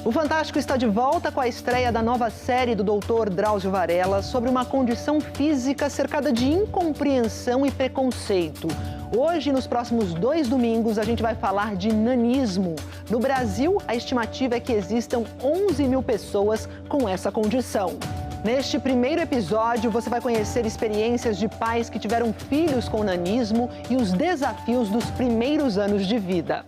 O Fantástico está de volta com a estreia da nova série do Dr. Drauzio Varela sobre uma condição física cercada de incompreensão e preconceito. Hoje, nos próximos 2 domingos, a gente vai falar de nanismo. No Brasil, a estimativa é que existam 11 mil pessoas com essa condição. Neste primeiro episódio, você vai conhecer experiências de pais que tiveram filhos com nanismo e os desafios dos primeiros anos de vida.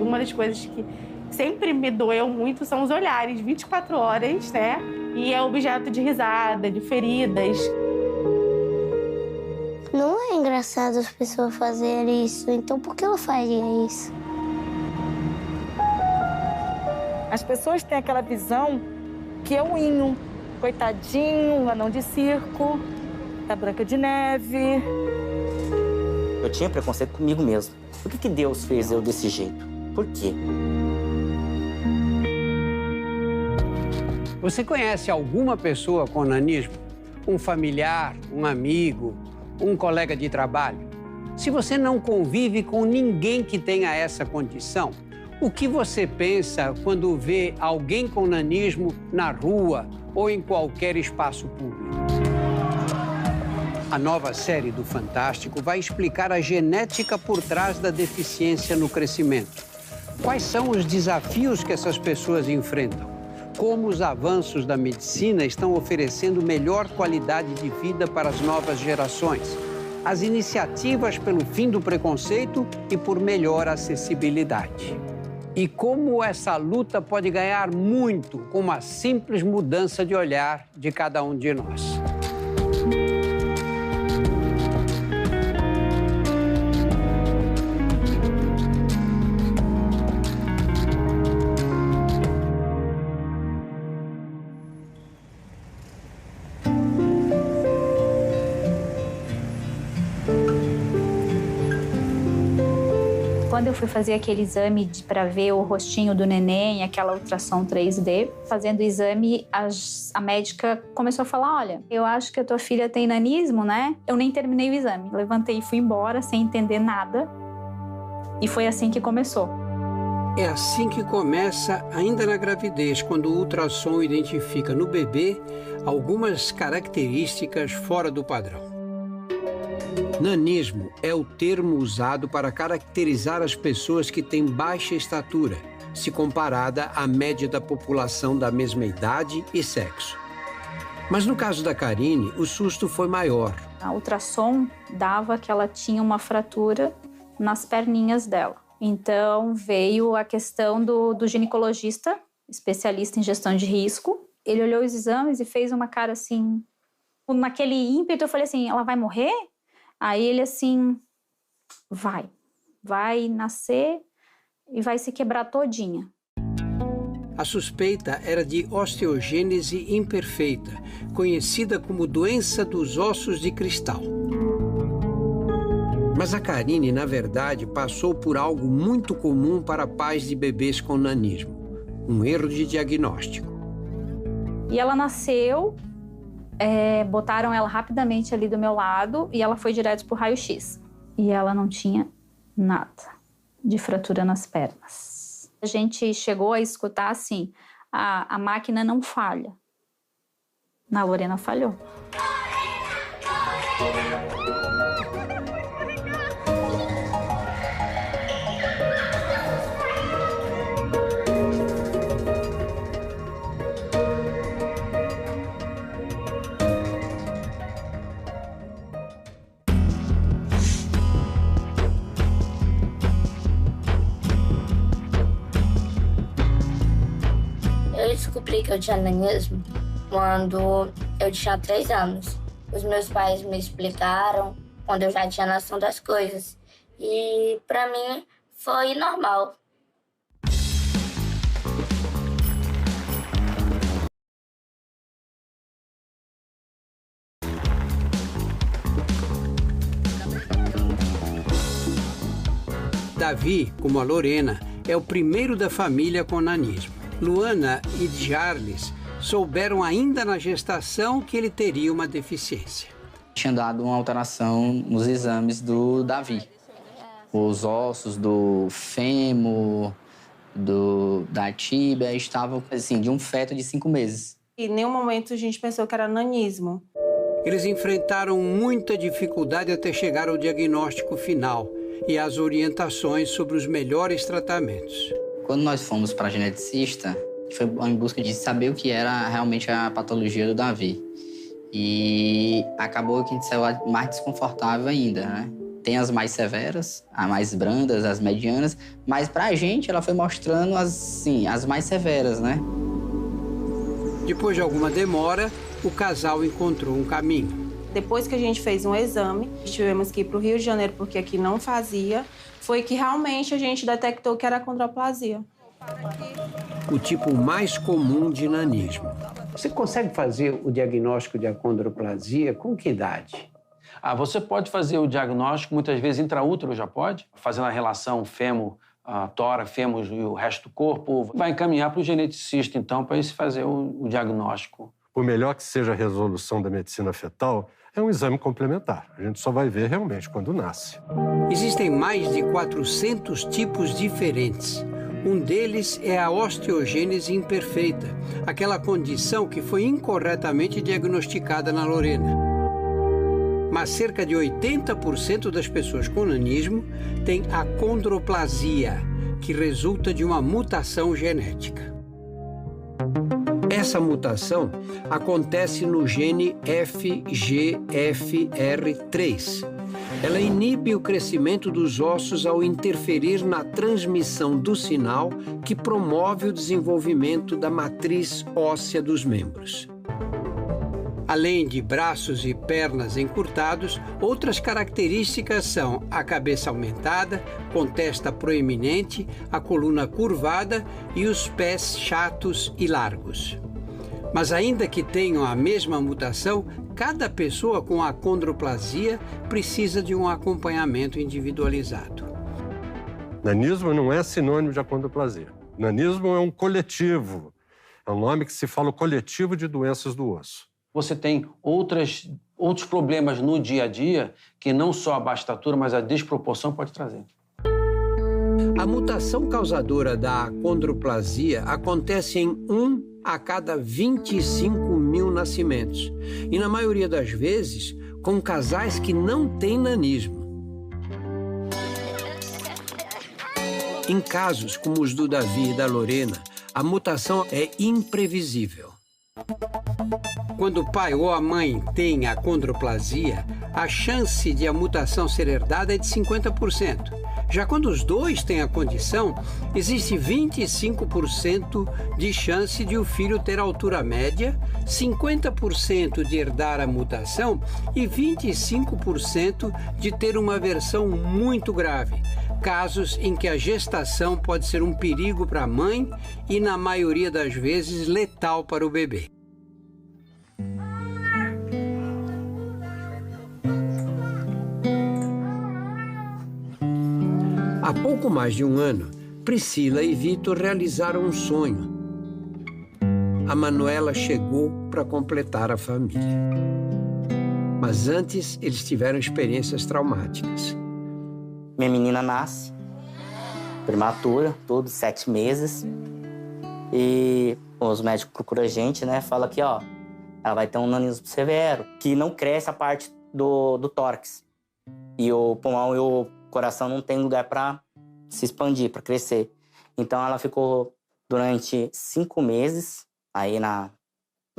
Uma das coisas que sempre me doeu muito são os olhares, 24 horas, né? E é objeto de risada, de feridas. Não é engraçado as pessoas fazerem isso, então por que ela faria isso? As pessoas têm aquela visão que é o Inho, coitadinho, o anão de circo, da Branca de Neve. Eu tinha preconceito comigo mesmo. Por que Deus fez eu desse jeito? Por quê? Você conhece alguma pessoa com nanismo? Um familiar, um amigo, um colega de trabalho? Se você não convive com ninguém que tenha essa condição, o que você pensa quando vê alguém com nanismo na rua ou em qualquer espaço público? A nova série do Fantástico vai explicar a genética por trás da deficiência no crescimento. Quais são os desafios que essas pessoas enfrentam? Como os avanços da medicina estão oferecendo melhor qualidade de vida para as novas gerações? As iniciativas pelo fim do preconceito e por melhor acessibilidade. E como essa luta pode ganhar muito com uma simples mudança de olhar de cada um de nós. Quando eu fui fazer aquele exame para ver o rostinho do neném, aquela ultrassom 3D, fazendo o exame, a médica começou a falar, olha, eu acho que a tua filha tem nanismo, né? Eu nem terminei o exame. Levantei e fui embora sem entender nada. E foi assim que começou. É assim que começa ainda na gravidez, quando o ultrassom identifica no bebê algumas características fora do padrão. Nanismo é o termo usado para caracterizar as pessoas que têm baixa estatura, se comparada à média da população da mesma idade e sexo. Mas no caso da Karine, o susto foi maior. A ultrassom dava que ela tinha uma fratura nas perninhas dela. Então veio a questão do ginecologista, especialista em gestão de risco. Ele olhou os exames e fez uma cara assim... Naquele ímpeto eu falei assim, ela vai morrer? Aí ele assim, vai nascer e vai se quebrar todinha. A suspeita era de osteogênese imperfeita, conhecida como doença dos ossos de cristal. Mas a Karine, na verdade, passou por algo muito comum para pais de bebês com nanismo, um erro de diagnóstico. E ela nasceu... botaram ela rapidamente ali do meu lado e ela foi direto pro raio-x. E ela não tinha nada de fratura nas pernas. A gente chegou a escutar assim, a máquina não falha. Na Lorena falhou. Eu descobri que eu tinha nanismo quando eu tinha 3 anos. Os meus pais me explicaram quando eu já tinha noção das coisas. E pra mim foi normal. Davi, como a Lorena, é o primeiro da família com nanismo. Luana e Charles souberam ainda na gestação que ele teria uma deficiência. Tinha dado uma alteração nos exames do Davi. Os ossos do fêmur, da tíbia estavam, assim, de um feto de 5 meses. E em nenhum momento a gente pensou que era nanismo. Eles enfrentaram muita dificuldade até chegar ao diagnóstico final e às orientações sobre os melhores tratamentos. Quando nós fomos para a geneticista, a gente foi em busca de saber o que era realmente a patologia do Davi. E acabou que a gente saiu mais desconfortável ainda, né? Tem as mais severas, as mais brandas, as medianas, mas pra gente ela foi mostrando as mais severas, né? Depois de alguma demora, o casal encontrou um caminho. Depois que a gente fez um exame, tivemos que ir para o Rio de Janeiro porque aqui não fazia, foi que realmente a gente detectou que era acondroplasia. O tipo mais comum de nanismo. Você consegue fazer o diagnóstico de acondroplasia com que idade? Você pode fazer o diagnóstico, muitas vezes intraútero já pode, fazendo a relação fêmur, tórax, fêmur e o resto do corpo. Vai encaminhar para o geneticista, então, para ele fazer o diagnóstico. Por melhor que seja a resolução da medicina fetal, é um exame complementar. A gente só vai ver realmente quando nasce. Existem mais de 400 tipos diferentes. Um deles é a osteogênese imperfeita, aquela condição que foi incorretamente diagnosticada na Lorena. Mas cerca de 80% das pessoas com nanismo têm acondroplasia, que resulta de uma mutação genética. Essa mutação acontece no gene FGFR3. Ela inibe o crescimento dos ossos ao interferir na transmissão do sinal que promove o desenvolvimento da matriz óssea dos membros. Além de braços e pernas encurtados, outras características são a cabeça aumentada, com testa proeminente, a coluna curvada e os pés chatos e largos. Mas ainda que tenham a mesma mutação, cada pessoa com acondroplasia precisa de um acompanhamento individualizado. Nanismo não é sinônimo de acondroplasia. Nanismo é um coletivo. É um nome que se fala o coletivo de doenças do osso. Você tem outros problemas no dia a dia que não só a baixa estatura, mas a desproporção pode trazer. A mutação causadora da acondroplasia acontece em 1 a cada 25 mil nascimentos. E na maioria das vezes, com casais que não têm nanismo. Em casos como os do Davi e da Lorena, a mutação é imprevisível. Quando o pai ou a mãe tem acondroplasia, a chance de a mutação ser herdada é de 50%. Já quando os dois têm a condição, existe 25% de chance de o filho ter altura média, 50% de herdar a mutação e 25% de ter uma versão muito grave. Casos em que a gestação pode ser um perigo para a mãe e, na maioria das vezes, letal para o bebê. Há pouco mais de um ano, Priscila e Vitor realizaram um sonho. A Manuela chegou para completar a família. Mas antes, eles tiveram experiências traumáticas. Minha menina nasce, prematura, todos 7 meses. E os médicos procuram a gente, né? Fala que, ela vai ter um nanismo severo, que não cresce a parte do tórax. E o pulmão e o coração não tem lugar para se expandir, para crescer. Então ela ficou durante 5 meses aí na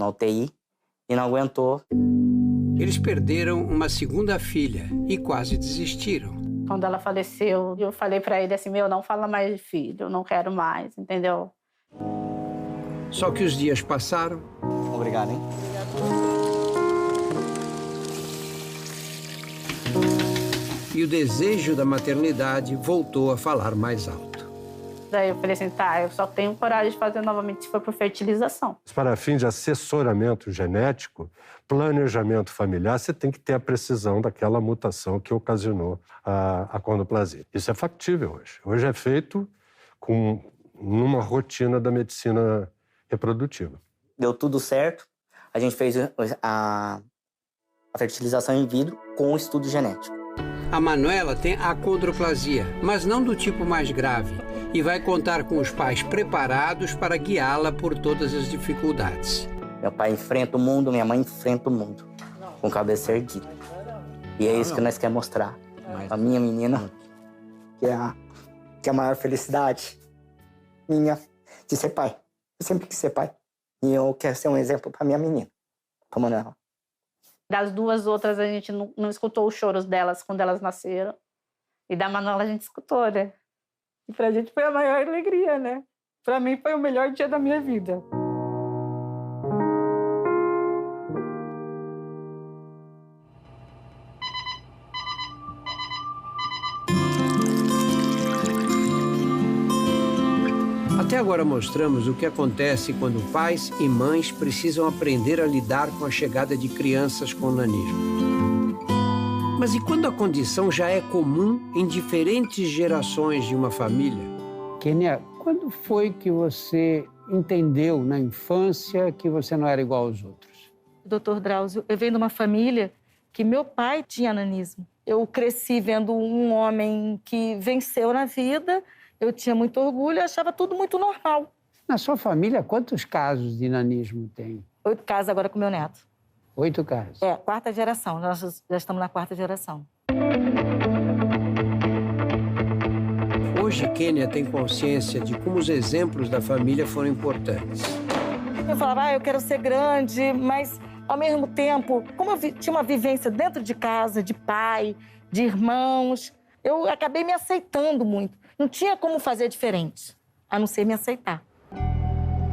UTI e não aguentou. Eles perderam uma segunda filha e quase desistiram. Quando ela faleceu, eu falei para ele assim, não fala mais de filho, eu não quero mais, entendeu? Só que os dias passaram. Obrigado, hein? E o desejo da maternidade voltou a falar mais alto. Daí eu falei assim, eu só tenho coragem de fazer novamente se for por fertilização. Para fim de assessoramento genético, planejamento familiar, você tem que ter a precisão daquela mutação que ocasionou a acondroplasia. Isso é factível hoje. Hoje é feito numa rotina da medicina reprodutiva. Deu tudo certo. A gente fez a a fertilização in vitro com o estudo genético. A Manuela tem acondroplasia, mas não do tipo mais grave, e vai contar com os pais preparados para guiá-la por todas as dificuldades. Meu pai enfrenta o mundo, minha mãe enfrenta o mundo, com cabeça erguida. E é isso que nós queremos mostrar. A minha menina, que é a maior felicidade minha de ser pai. Eu sempre quis ser pai. E eu quero ser um exemplo para minha menina, para Manuela. Das duas outras, a gente não escutou os choros delas quando elas nasceram. E da Manuela a gente escutou, né? E pra gente foi a maior alegria, né? Pra mim foi o melhor dia da minha vida. Até agora mostramos o que acontece quando pais e mães precisam aprender a lidar com a chegada de crianças com nanismo. Mas e quando a condição já é comum em diferentes gerações de uma família? Kênia, quando foi que você entendeu na infância que você não era igual aos outros? Doutor Drauzio, eu venho de uma família que meu pai tinha nanismo. Eu cresci vendo um homem que venceu na vida. Eu tinha muito orgulho e achava tudo muito normal. Na sua família, quantos casos de nanismo tem? 8 casos agora com meu neto. 8 casos? É, 4ª geração. Nós já estamos na 4ª geração. Hoje, Kênia tem consciência de como os exemplos da família foram importantes. Eu falava, eu quero ser grande, mas, ao mesmo tempo, como eu tinha uma vivência dentro de casa, de pai, de irmãos, eu acabei me aceitando muito. Não tinha como fazer diferente, a não ser me aceitar.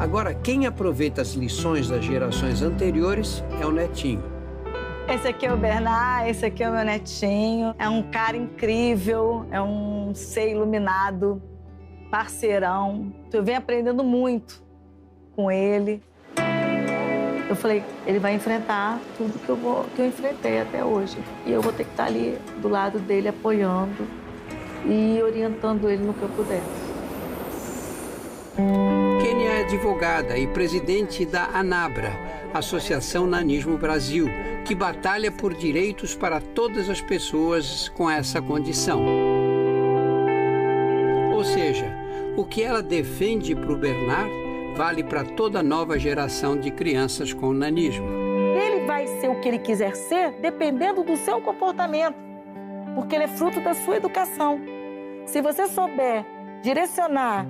Agora, quem aproveita as lições das gerações anteriores é o netinho. Esse aqui é o Bernard, esse aqui é o meu netinho. É um cara incrível, é um ser iluminado, parceirão. Eu venho aprendendo muito com ele. Eu falei, ele vai enfrentar tudo que eu enfrentei até hoje. E eu vou ter que estar ali do lado dele, apoiando e orientando ele no que eu puder. Kênia é advogada e presidente da ANABRA, Associação Nanismo Brasil, que batalha por direitos para todas as pessoas com essa condição. Ou seja, o que ela defende para o Bernard vale para toda a nova geração de crianças com nanismo. Ele vai ser o que ele quiser ser dependendo do seu comportamento, porque ele é fruto da sua educação. Se você souber direcionar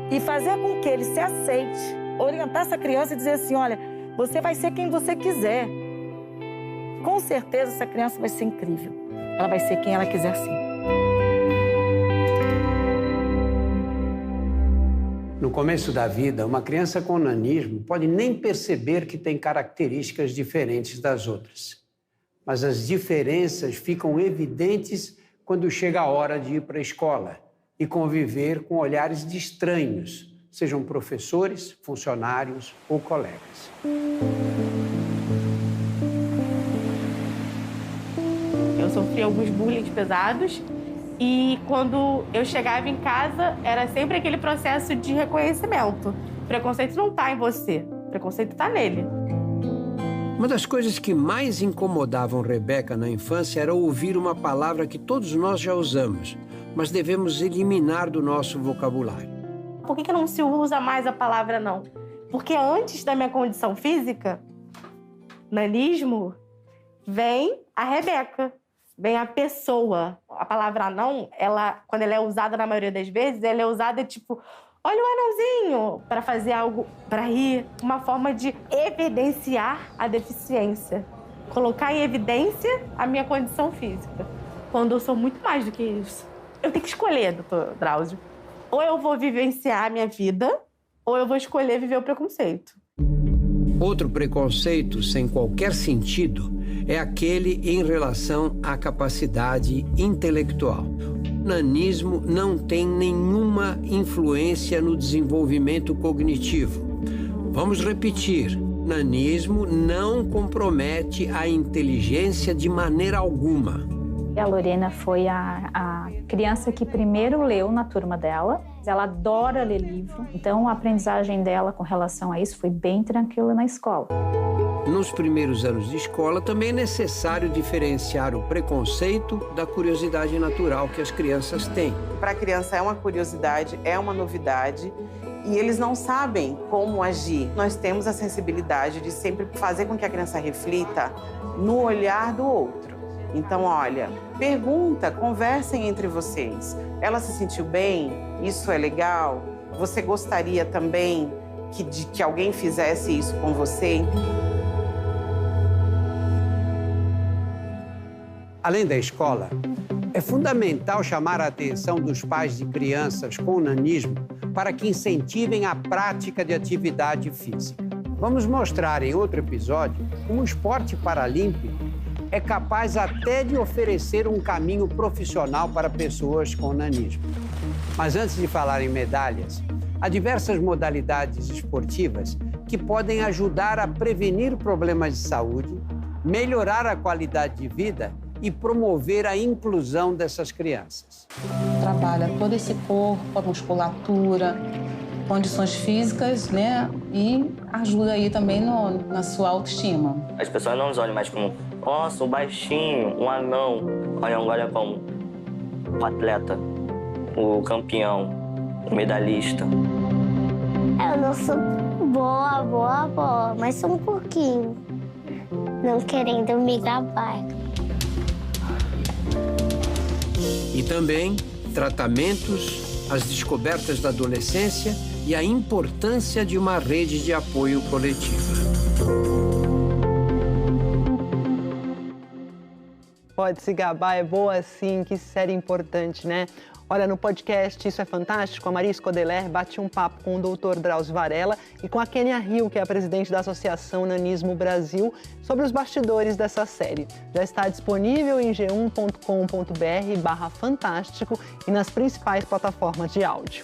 e fazer com que ele se aceite, orientar essa criança e dizer assim, olha, você vai ser quem você quiser. Com certeza essa criança vai ser incrível. Ela vai ser quem ela quiser ser. No começo da vida, uma criança com nanismo pode nem perceber que tem características diferentes das outras. Mas as diferenças ficam evidentes quando chega a hora de ir para a escola e conviver com olhares de estranhos, sejam professores, funcionários ou colegas. Eu sofri alguns bullying pesados e quando eu chegava em casa era sempre aquele processo de reconhecimento. O preconceito não está em você, o preconceito está nele. Uma das coisas que mais incomodavam Rebeca na infância era ouvir uma palavra que todos nós já usamos, mas devemos eliminar do nosso vocabulário. Por que não se usa mais a palavra não? Porque antes da minha condição física, nanismo, vem a Rebeca, vem a pessoa. A palavra não, quando ela é usada na maioria das vezes, ela é usada tipo, olha o anãozinho, para fazer algo, para rir, uma forma de evidenciar a deficiência. Colocar em evidência a minha condição física. Quando eu sou muito mais do que isso. Eu tenho que escolher, doutor Drauzio. Ou eu vou vivenciar a minha vida, ou eu vou escolher viver o preconceito. Outro preconceito sem qualquer sentido é aquele em relação à capacidade intelectual. O nanismo não tem nenhuma influência no desenvolvimento cognitivo. Vamos repetir, nanismo não compromete a inteligência de maneira alguma. A Lorena foi a criança que primeiro leu na turma dela. Ela adora ler livro, então a aprendizagem dela com relação a isso foi bem tranquila na escola. Nos primeiros anos de escola, também é necessário diferenciar o preconceito da curiosidade natural que as crianças têm. Para a criança é uma curiosidade, é uma novidade e eles não sabem como agir. Nós temos a sensibilidade de sempre fazer com que a criança reflita no olhar do outro. Então, olha, pergunta, conversem entre vocês. Ela se sentiu bem? Isso é legal? Você gostaria também que alguém fizesse isso com você? Além da escola, é fundamental chamar a atenção dos pais de crianças com nanismo para que incentivem a prática de atividade física. Vamos mostrar em outro episódio como o esporte paralímpico é capaz até de oferecer um caminho profissional para pessoas com nanismo. Mas antes de falar em medalhas, há diversas modalidades esportivas que podem ajudar a prevenir problemas de saúde, melhorar a qualidade de vida e promover a inclusão dessas crianças. Trabalha todo esse corpo, a musculatura, condições físicas, né? E ajuda aí também na sua autoestima. As pessoas não nos olham mais como, nossa, um baixinho, um anão. Olham agora como o atleta, o campeão, o medalhista. Eu não sou boa, mas sou um pouquinho. Não querendo me gabar. E também tratamentos, as descobertas da adolescência e a importância de uma rede de apoio coletiva. Pode se gabar, é boa sim, que série importante, né? Olha, no podcast Isso é Fantástico, a Maria Scodeler bate um papo com o Dr. Drauzio Varela e com a Kênia Hill, que é a presidente da Associação Nanismo Brasil, sobre os bastidores dessa série. Já está disponível em g1.com.br/fantástico e nas principais plataformas de áudio.